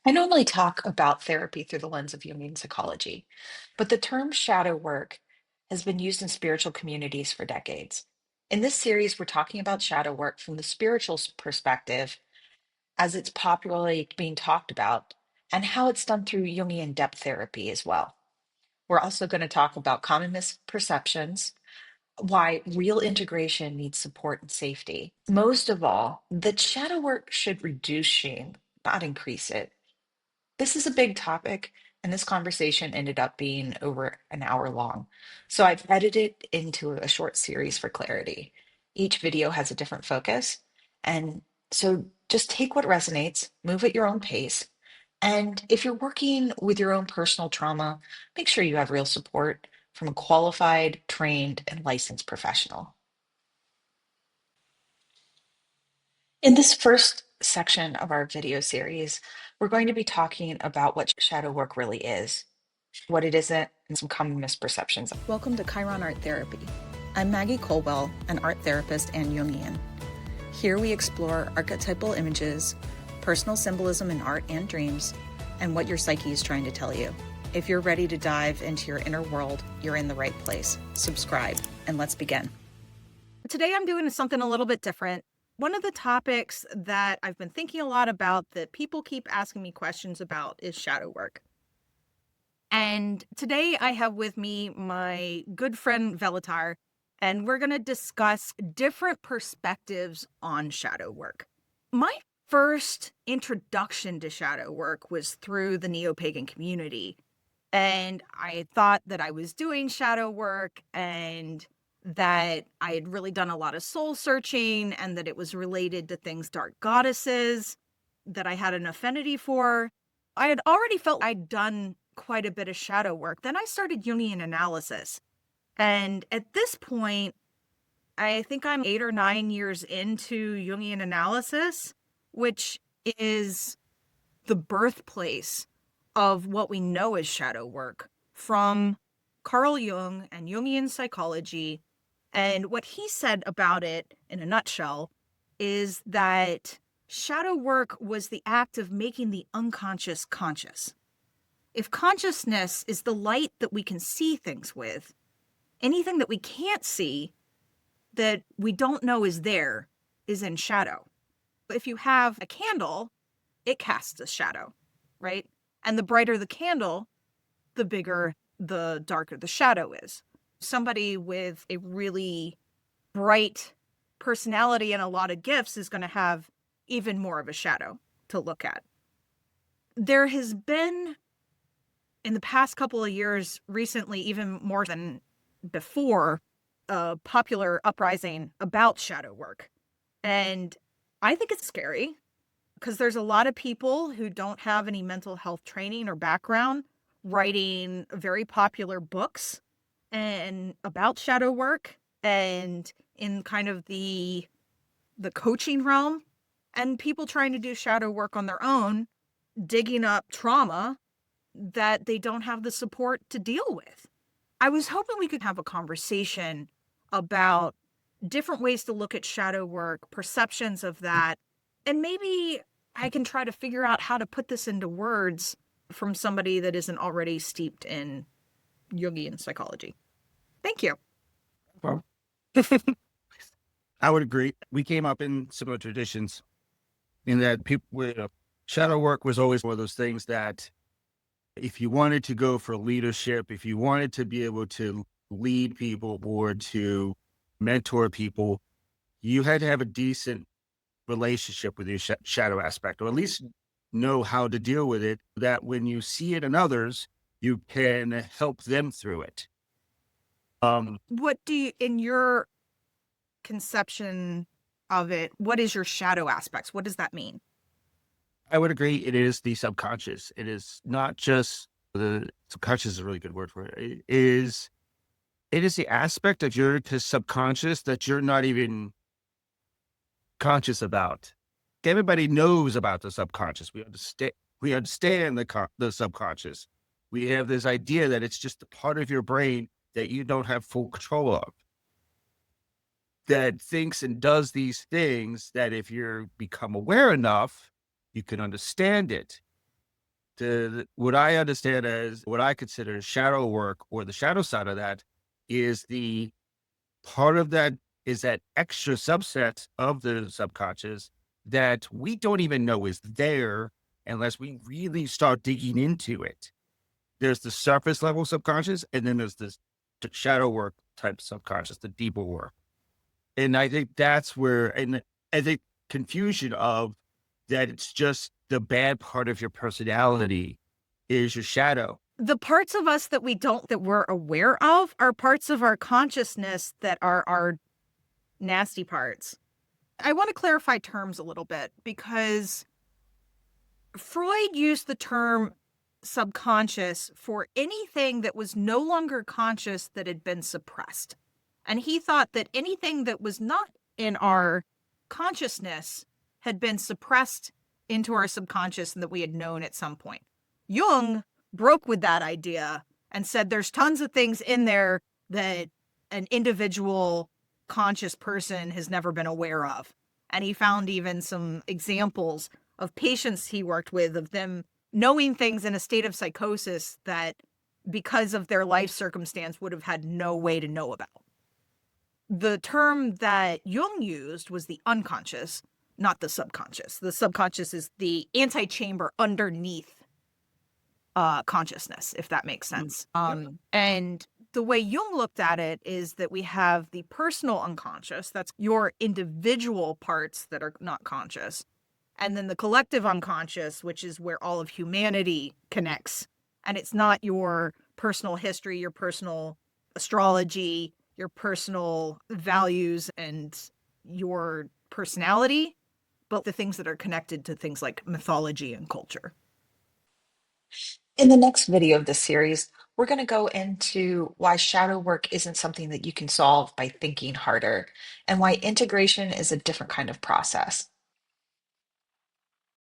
I normally talk about therapy through the lens of Jungian psychology, but the term shadow work has been used in spiritual communities for decades. In this series, we're talking about shadow work from the spiritual perspective as it's popularly being talked about and how it's done through Jungian depth therapy as well. We're also going to talk about common misperceptions, why real integration needs support and safety. Most of all, that shadow work should reduce shame, not increase it. This is a big topic, and this conversation ended up being over an hour long. So I've edited it into a short series for clarity. Each video has a different focus. And so just take what resonates, move at your own pace. And if you're working with your own personal trauma, make sure you have real support from a qualified, trained, and licensed professional. In this first section of our video series, we're going to be talking about what shadow work really is, what it isn't, and some common misperceptions. Welcome to Chiron Art Therapy. I'm Maggie Colwell, an art therapist and Jungian. Here we explore archetypal images, personal symbolism in art and dreams, and what your psyche is trying to tell you. If you're ready to dive into your inner world, you're in the right place. Subscribe, and let's begin. Today I'm doing something a little bit different. One of the topics that I've been thinking a lot about that people keep asking me questions about is shadow work. And today I have with me my good friend Velatar, and we're going to discuss different perspectives on shadow work. My first introduction to shadow work was through the neo-pagan community. And I thought that I was doing shadow work and that I had really done a lot of soul searching and that it was related to things dark goddesses that I had an affinity for. I had already felt I'd done quite a bit of shadow work. Then I started Jungian analysis. And at this point, I think I'm 8 or 9 years into Jungian analysis, which is the birthplace of what we know as shadow work from Carl Jung and Jungian psychology. And what he said about it in a nutshell is that shadow work was the act of making the unconscious conscious. If consciousness is the light that we can see things with, anything that we can't see that we don't know is there is in shadow. If you have a candle, it casts a shadow, right? And the brighter the candle, the darker the shadow is. Somebody with a really bright personality and a lot of gifts is going to have even more of a shadow to look at. There has been, in the past couple of years, recently, even more than before, a popular uprising about shadow work. And I think it's scary because there's a lot of people who don't have any mental health training or background writing very popular books and about shadow work and in kind of the coaching realm, and people trying to do shadow work on their own, digging up trauma that they don't have the support to deal with. I was hoping we could have a conversation about different ways to look at shadow work, perceptions of that, and maybe I can try to figure out how to put this into words from somebody that isn't already steeped in Jungian psychology. Thank you. Well, I would agree. We came up in similar traditions in that shadow work was always one of those things that if you wanted to go for leadership, if you wanted to be able to lead people or to mentor people, you had to have a decent relationship with your shadow aspect, or at least know how to deal with it, that when you see it in others, you can help them through it. What do you, in your conception of it, what is your shadow aspects? What does that mean? I would agree. It is the subconscious. It is not just the subconscious is a really good word for it. It is the aspect of your subconscious that you're not even conscious about. Everybody knows about the subconscious. We understand the subconscious. We have this idea that it's just a part of your brain that you don't have full control of, that thinks and does these things that if you become aware enough, you can understand it. what I understand as what I consider shadow work, or the shadow side of that, is the part of that is that extra subset of the subconscious that we don't even know is there unless we really start digging into it. There's the surface level subconscious, and then there's this shadow work type subconscious, the deeper work. And I think that's where, and I think confusion of that it's just the bad part of your personality is your shadow. The parts of us that that we're aware of are parts of our consciousness that are our nasty parts. I want to clarify terms a little bit because Freud used the term subconscious for anything that was no longer conscious that had been suppressed. And he thought that anything that was not in our consciousness had been suppressed into our subconscious and that we had known at some point. Jung broke with that idea and said there's tons of things in there that an individual conscious person has never been aware of. And he found even some examples of patients he worked with of them knowing things in a state of psychosis that because of their life circumstance would have had no way to know about. The term that Jung used was the unconscious, not the subconscious. The subconscious is the antechamber underneath consciousness, if that makes sense. And the way Jung looked at it is that we have the personal unconscious, that's your individual parts that are not conscious, and then the collective unconscious, which is where all of humanity connects. And it's not your personal history, your personal astrology, your personal values, and your personality, but the things that are connected to things like mythology and culture. In the next video of this series, we're going to go into why shadow work isn't something that you can solve by thinking harder, and why integration is a different kind of process.